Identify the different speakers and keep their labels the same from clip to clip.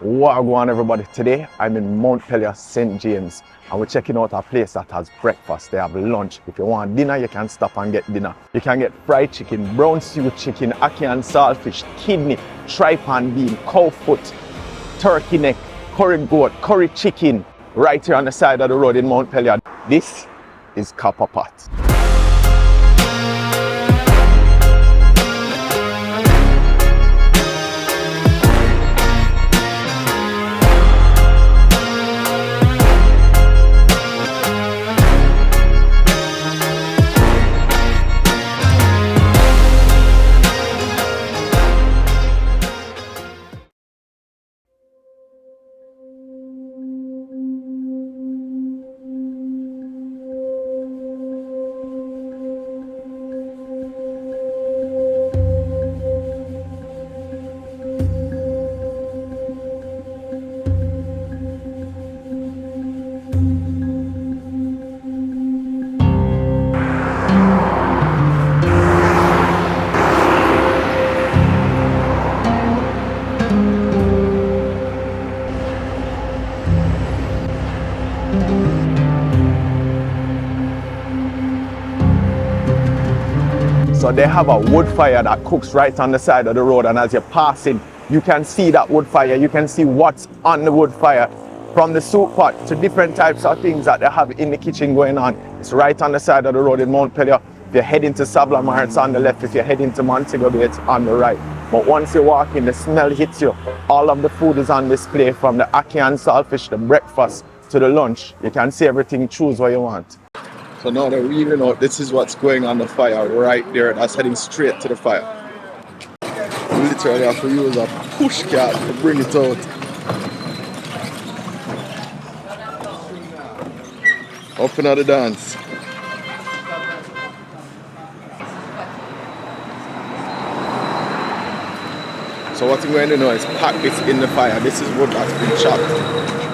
Speaker 1: Wha Gwann, everybody. Today I'm in Montpellier, St. James, and we're checking out a place that has breakfast. They have lunch. If you want dinner, you can stop and get dinner. You can get fried chicken, brown stew chicken, ackee and saltfish, kidney, tripe and bean, cow foot, turkey neck, curry goat, curry chicken, right here on the side of the road in Montpellier. This is Copper Pot. So they have a wood fire that cooks right on the side of the road, and as you're passing, you can see that wood fire. You can see what's on the wood fire, from the soup pot to different types of things that they have in the kitchen going on. It's right on the side of the road in Montpellier. If you're heading to Sablamar, it's on the left. If you're heading to Montego Bay, it's on the right. But once you walk in, the smell hits you. All of the food is on display, from the ackee and saltfish, the breakfast to the lunch. You can see everything, choose what you want. So now they're reeling out. This is what's going on the fire right there. That's heading straight to the fire. You literally have to use a push cart to bring it out. Up another dance. So what I'm going to do now is pack this in the fire. This is wood that's been chopped.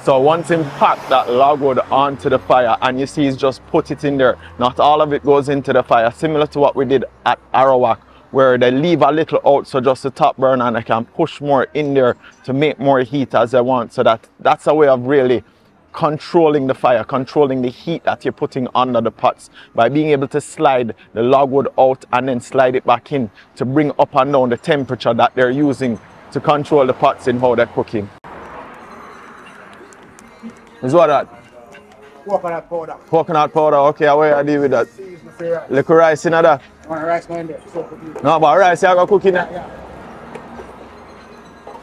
Speaker 1: So once you pack that logwood onto the fire, and you see he's just put it in there. Not all of it goes into the fire, similar to what we did at Arawak, where they leave a little out so just the top burn, and they can push more in there to make more heat as they want. So that's a way of really controlling the fire, controlling the heat that you're putting under the pots, by being able to slide the logwood out and then slide it back in to bring up and down the temperature that they're using to control the pots in how they're cooking. Is what that?
Speaker 2: Coconut powder.
Speaker 1: Coconut powder, okay, how I deal with that? Little rice in that?
Speaker 2: Rice in there.
Speaker 1: No, but rice you got cooking it?
Speaker 2: Yeah.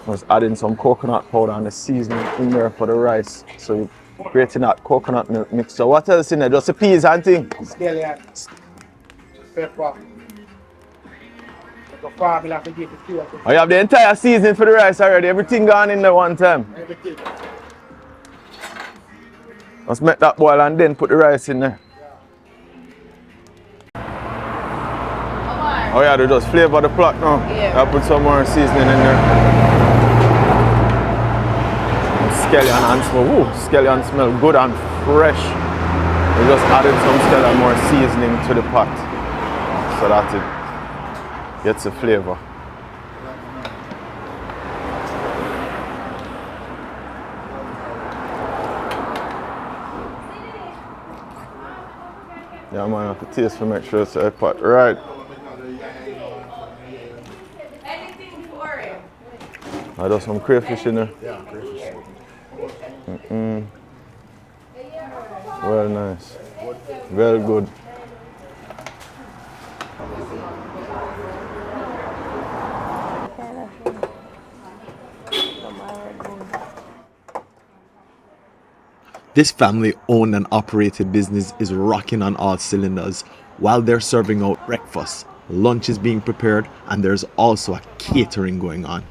Speaker 1: Just adding some coconut powder and the seasoning in there for the rice. So you're creating that coconut milk mixture. What else in there? Just the peas and thing?
Speaker 2: Scallion. Pepper.
Speaker 1: Oh, you have the entire seasoning for the rice already? Everything gone in there one time?
Speaker 2: Everything.
Speaker 1: Let's make that boil and then put the rice in there. Oh yeah, they just flavor the pot now. Yeah. I put some more seasoning in there. Scallion and smell. Ooh, scallion smell good and fresh. We just added some scallion more seasoning to the pot so that it gets the flavor. Yeah, man, I have to taste to make sure it's a pot right.
Speaker 3: Anything for it?
Speaker 1: I do some crayfish in there.
Speaker 2: Yeah, crayfish.
Speaker 1: Well, nice. Very good. This family-owned and operated business is rocking on all cylinders. While they're serving out breakfast, lunch is being prepared, and there's also a catering going on.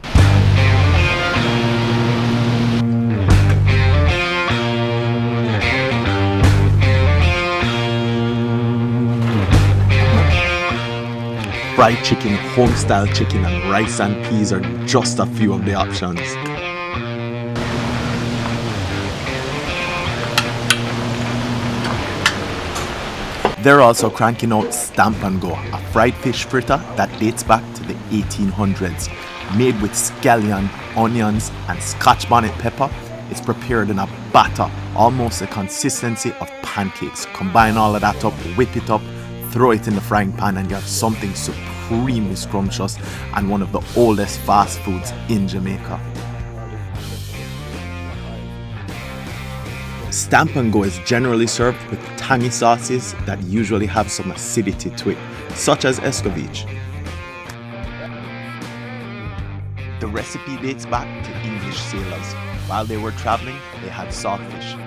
Speaker 1: Fried chicken, home-style chicken, and rice and peas are just a few of the options. They're also cranking out Stamp and Go, a fried fish fritter that dates back to the 1800s. Made with scallion, onions, and Scotch bonnet pepper, it's prepared in a batter, almost the consistency of pancakes. Combine all of that up, whip it up, throw it in the frying pan, and you have something supremely scrumptious and one of the oldest fast foods in Jamaica. Stamp and Go is generally served with tangy sauces that usually have some acidity to it, such as escovitch. The recipe dates back to English sailors. While they were traveling, they had saltfish.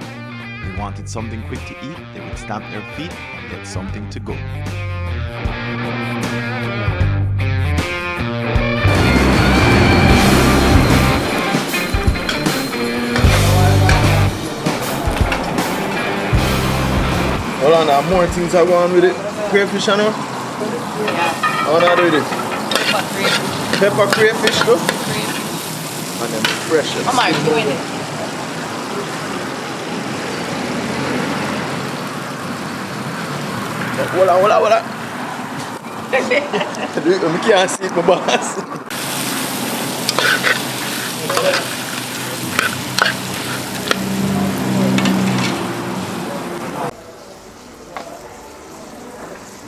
Speaker 1: They wanted something quick to eat, they would stamp their feet and get something to go. Hold on, there are more things I go on with it. Crayfish, I know?
Speaker 3: Yeah.
Speaker 1: How do I do with it? Pepper crayfish, though? And then fresh.
Speaker 3: How am I doing it?
Speaker 1: Hold on. I can't see it, my boss.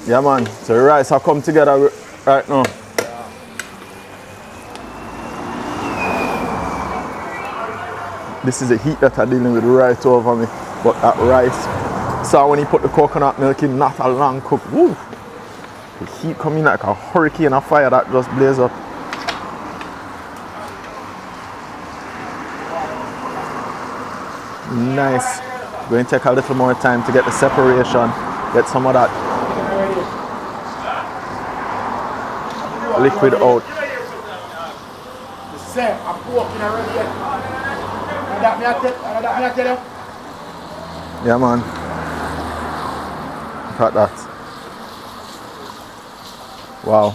Speaker 1: Yeah, man. So the rice have come together right now. This is the heat that I'm dealing with right over me. But that rice, so when you put the coconut milk in, not a long cook. Woo! The heat coming like a hurricane of fire that just blazes up. Nice. Going to take a little more time to get the separation, get some of that liquid out.
Speaker 2: The same, I'm walking already. And that me I tell you.
Speaker 1: Yeah, man. Look at that. Wow.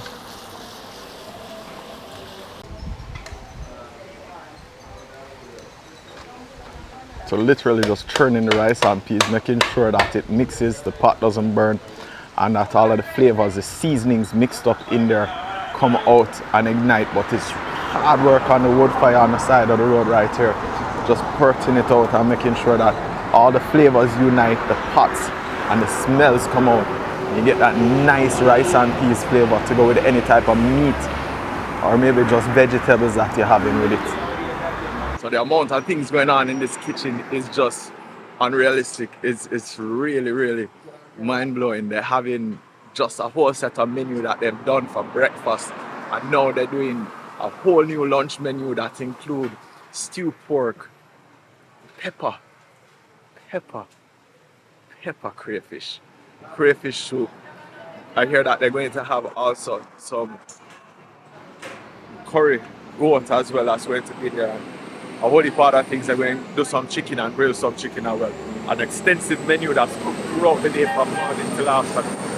Speaker 1: So literally just churning the rice and peas, making sure that it mixes, the pot doesn't burn, and that all of the flavors, the seasonings mixed up in there come out and ignite. But it's hard work on the wood fire on the side of the road right here. Just perting it out and making sure that all the flavors unite, the pots and the smells come out. You get that nice rice and peas flavor to go with any type of meat or maybe just vegetables that you're having with it. So the amount of things going on in this kitchen is just unrealistic. It's really mind-blowing. They're having just a whole set of menu that they've done for breakfast, and now they're doing a whole new lunch menu that include stewed pork, pepper crayfish soup. I hear that they're going to have also some curry goat as well that's going to be there. A whole heap of other things. They're going to do some chicken and grill some chicken as well. An extensive menu that's cooked throughout the day from morning till afternoon.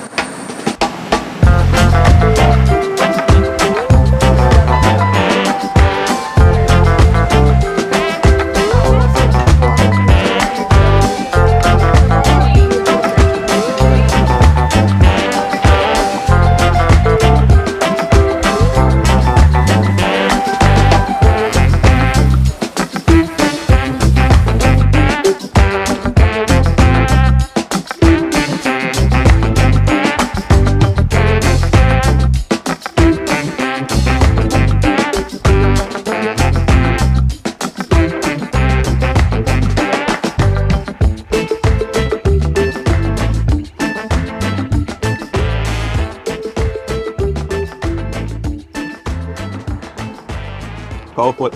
Speaker 1: Powerful.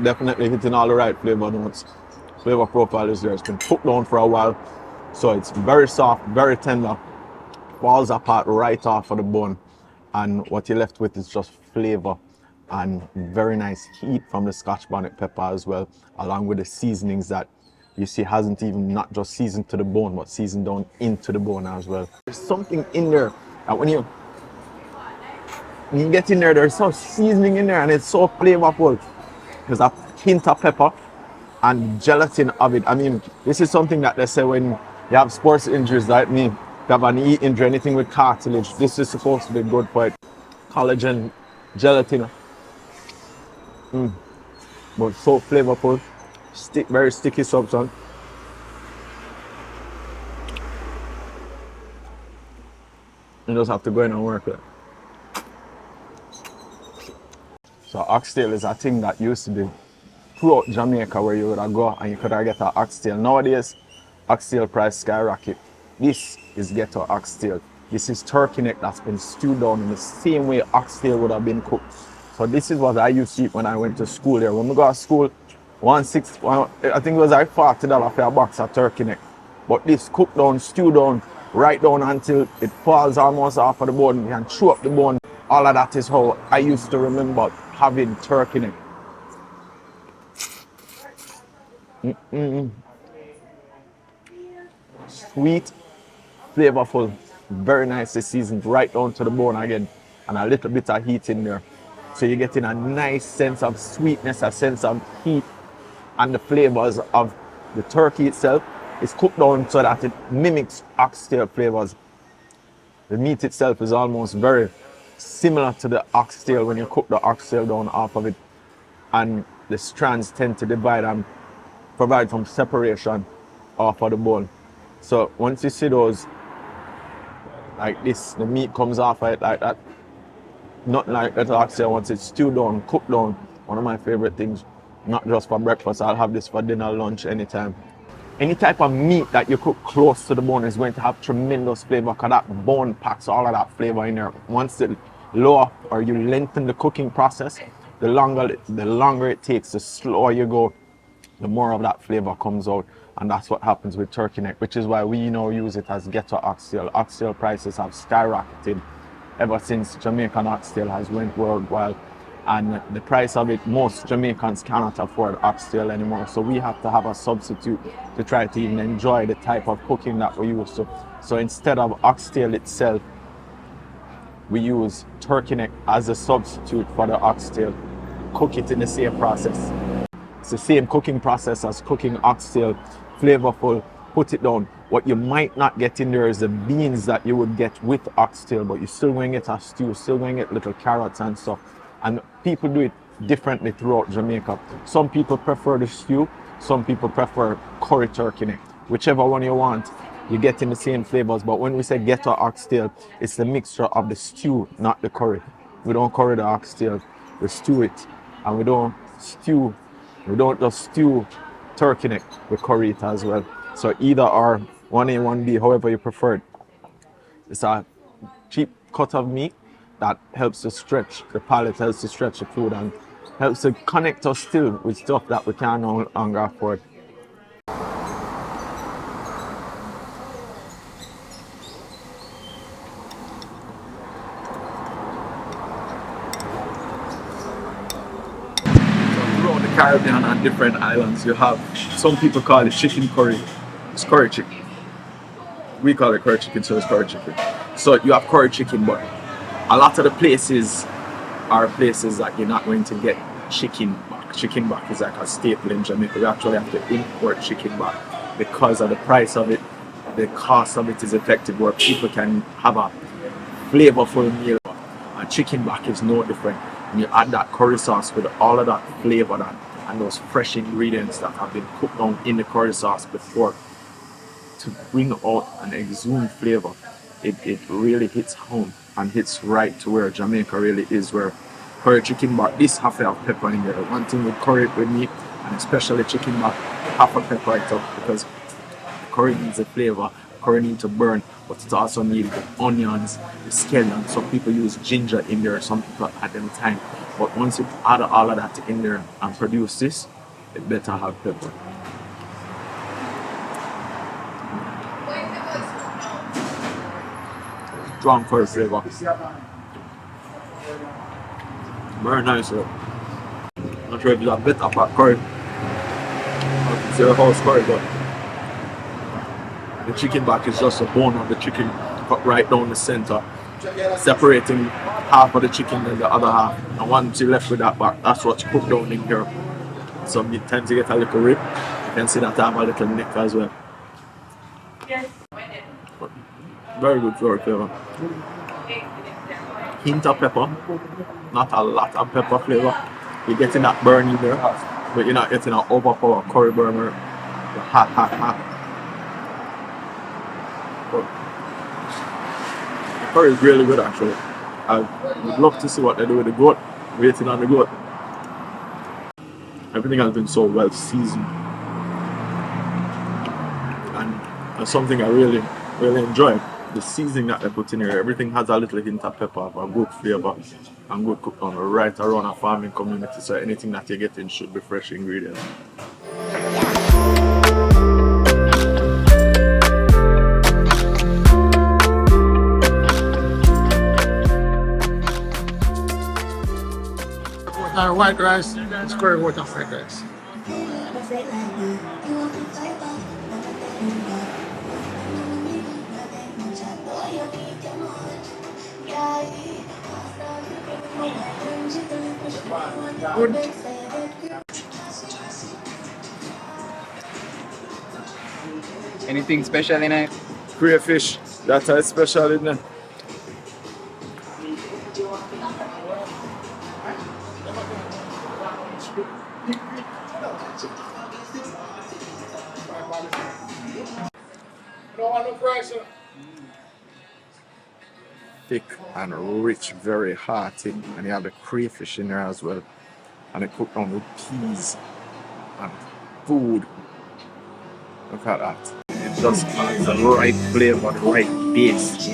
Speaker 1: Definitely hitting all the right flavor notes. Flavor profile is there. It's been cooked down for a while, so it's very soft, very tender. Falls apart right off of the bone, and what you're left with is just flavor and very nice heat from the Scotch bonnet pepper as well, along with the seasonings that you see hasn't even not just seasoned to the bone, but seasoned down into the bone as well. There's something in there And when you get in there, there's some seasoning in there and it's so flavorful. There's a hint of pepper and gelatin of it. I mean, this is something that they say when you have sports injuries like me, you have an knee injury, anything with cartilage, this is supposed to be good for it. Collagen, gelatin, but so flavorful, very sticky substance. You just have to go in and work with it. So oxtail is a thing that used to be throughout Jamaica where you would go and you could get an oxtail. Nowadays, oxtail price skyrocket. This is ghetto oxtail. This is turkey neck that's been stewed down in the same way oxtail would have been cooked. So this is what I used to eat when I went to school there. When we go to school, I think it was like $40 for a box of turkey neck. But this cooked down, stewed down, right down until it falls almost off of the bone. You can chew up the bone. All of that is how I used to remember having turkey neck. Sweet, flavorful, very nicely seasoned right down to the bone again, and a little bit of heat in there. So you're getting a nice sense of sweetness, a sense of heat, and the flavors of the turkey itself is cooked down so that it mimics oxtail flavors. The meat itself is almost very similar to the oxtail when you cook the oxtail down off of it, and the strands tend to divide and provide some separation off of the bone. So once you see those like this, the meat comes off of it like that. Not like that oxtail once it's stewed down, cooked down. One of my favorite things, not just for breakfast, I'll have this for dinner, lunch, anytime. Any type of meat that you cook close to the bone is going to have tremendous flavor because that bone packs all of that flavor in there. Once the lower or you lengthen the cooking process, the longer it takes, the slower you go, the more of that flavor comes out. And that's what happens with turkey neck, which is why we now use it as ghetto oxtail. Oxtail prices have skyrocketed ever since Jamaican oxtail has went worldwide. And the price of it, most Jamaicans cannot afford oxtail anymore. So we have to have a substitute to try to even enjoy the type of cooking that we use. So instead of oxtail itself, we use turkey neck as a substitute for the oxtail. Cook it in the same process. It's the same cooking process as cooking oxtail, flavorful, put it down. What you might not get in there is the beans that you would get with oxtail, but you're still going to get a stew, still going to get little carrots and stuff. And people do it differently throughout Jamaica. Some people prefer the stew, some people prefer curry turkey neck. Whichever one you want, you're getting the same flavors. But when we say ghetto oxtail, it's the mixture of the stew, not the curry. We don't curry the oxtail, we stew it. And we don't just stew turkey neck, we curry it as well. So either or, 1A, 1B, however you prefer it. It's a cheap cut of meat that helps to stretch the palate, helps to stretch the food, and helps to connect us still with stuff that we can no longer afford. Throughout the Caribbean and different islands, you have, some people call it chicken curry. It's curry chicken. We call it curry chicken, so it's curry chicken. So you have curry chicken, but a lot of the places are places that you're not going to get chicken back. Chicken back is like a staple in Jamaica. We actually have to import chicken back because of the price of it. The cost of it is effective where people can have a flavorful meal. And chicken back is no different. And you add that curry sauce with all of that flavor and those fresh ingredients that have been cooked down in the curry sauce before to bring out an exhumed flavor. It really hits home and hits right to where Jamaica really is, where curry chicken back, this half to have pepper in there. One thing with curry with meat, and especially chicken back, half a pepper it up because curry needs a flavor, curry needs to burn, but it also needs the onions, the scallion. Some people use ginger in there, some people add them thyme. But once you add all of that in there and produce this, it better have pepper. Strong curry flavor. Very nice. Not sure if it's a bit of a curry. It's your house curry, but the chicken back is just a bone of the chicken cut right down the center separating half of the chicken and the other half. And once you're left with that back, that's what's cooked down in here. So you tend to get a little rib. You can see that I have a little neck as well. But very good flavor. Hint of pepper, not a lot of pepper flavor. You're getting that burn in there, but you're not getting an overpower curry burner. Hot. But the curry is really good actually. I would love to see what they do with the goat. Waiting on the goat. Everything has been so well seasoned. And that's something I really enjoy. The seasoning that they put in here, everything has a little hint of pepper, a good flavor, and good cooked on right around a farming community. So anything that you're getting should be fresh ingredients.
Speaker 2: White rice, square water fried rice. Good.
Speaker 3: Anything special in it?
Speaker 1: Crayfish, that's a special in there. Thick and rich, very hearty, and you have the crayfish in there as well, and it cooked on with peas and food. Look at that. It just has the right flavor, the right base,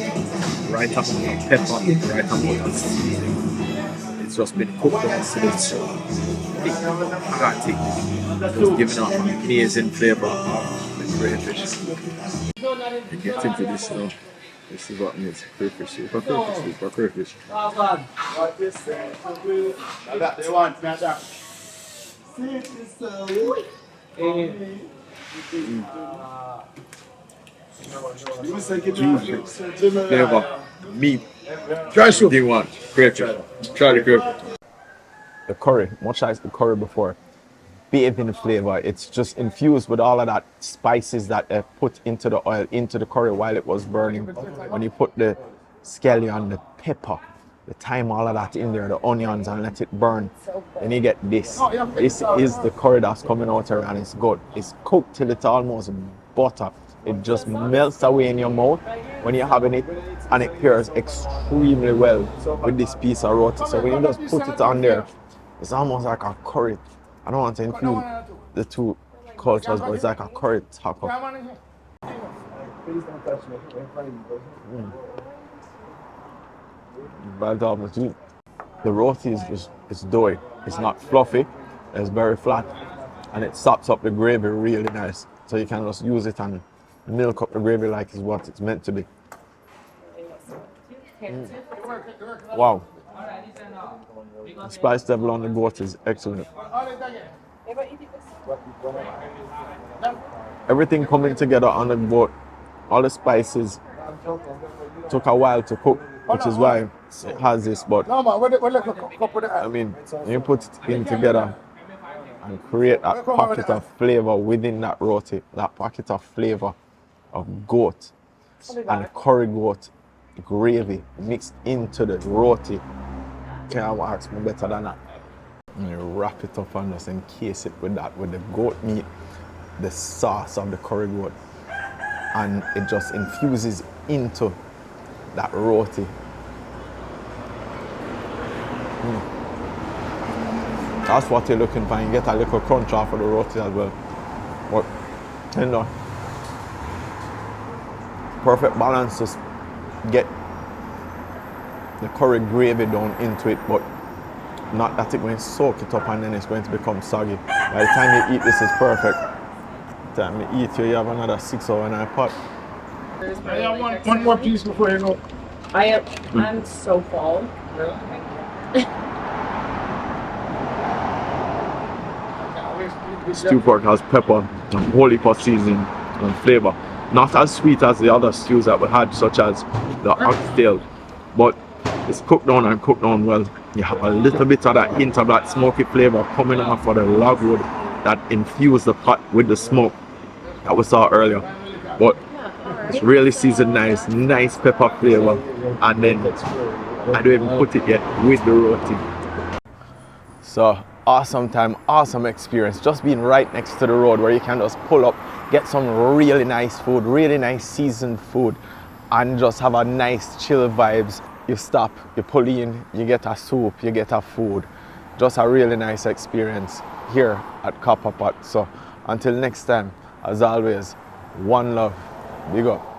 Speaker 1: right amount of pepper, right amount of seasoning. It's just been cooked on so it's thick, hearty, just giving off an amazing flavor of the crayfish. You get into this now. This is what needs crayfish soup. For crayfish. Juicy flavor, meat. Try soup. Do you want crayfish? Try the crayfish. The curry, much like the curry before, bathed in flavor. It's just infused with all of that spices that they put into the oil, into the curry while it was burning. When you put the scallion, the pepper, the thyme, all of that in there, the onions, and let it burn, then you get this. This is the curry that's coming out here, and it's good. It's cooked till it's almost butter. It just melts away in your mouth when you're having it, and it pairs extremely well with this piece of roti. So when you just put it on there, it's almost like a curry. I don't want to include the two cultures, but it's like a curry taco. The roti is doughy. It's not fluffy. It's very flat, and it sops up the gravy really nice. So you can just use it and milk up the gravy like it's what it's meant to be. Wow. The spice level on the goat is excellent. Everything coming together on the goat, all the spices took a while to cook, which is why it has this, but I mean, you put it in together and create that pocket of flavor within that roti, that pocket of flavor of goat and curry goat gravy mixed into the roti. Can't ask me better than that. And you wrap it up and just encase it with that, with the goat meat, the sauce of the curry goat, and it just infuses into that roti. That's what you're looking for. You get a little crunch off of the roti as well. But tender. Perfect balance to get the curry gravy down into it, but not that it's going to soak it up and then it's going to become soggy. By the time you eat this, it's perfect. By the time you eat, you have another 6 hours in a pot.
Speaker 2: I have one more piece before you go.
Speaker 3: I'm so full.
Speaker 1: Stew pork has pepper and holy pot seasoning and flavor. Not as sweet as the other stews that we had, such as the oxtail but it's cooked down and cooked down well. You have a little bit of that hint of that smoky flavor coming off of the logwood that infused the pot with the smoke that we saw earlier. But it's really seasoned nice pepper flavor, and then I don't even put it yet with the roti. So awesome time, awesome experience, just being right next to the road where you can just pull up, get some really nice food, really nice seasoned food, and just have a nice chill vibes. You stop, you pull in, you get a soup, you get a food. Just a really nice experience here at Copper Pot. So until next time, as always, one love, big up.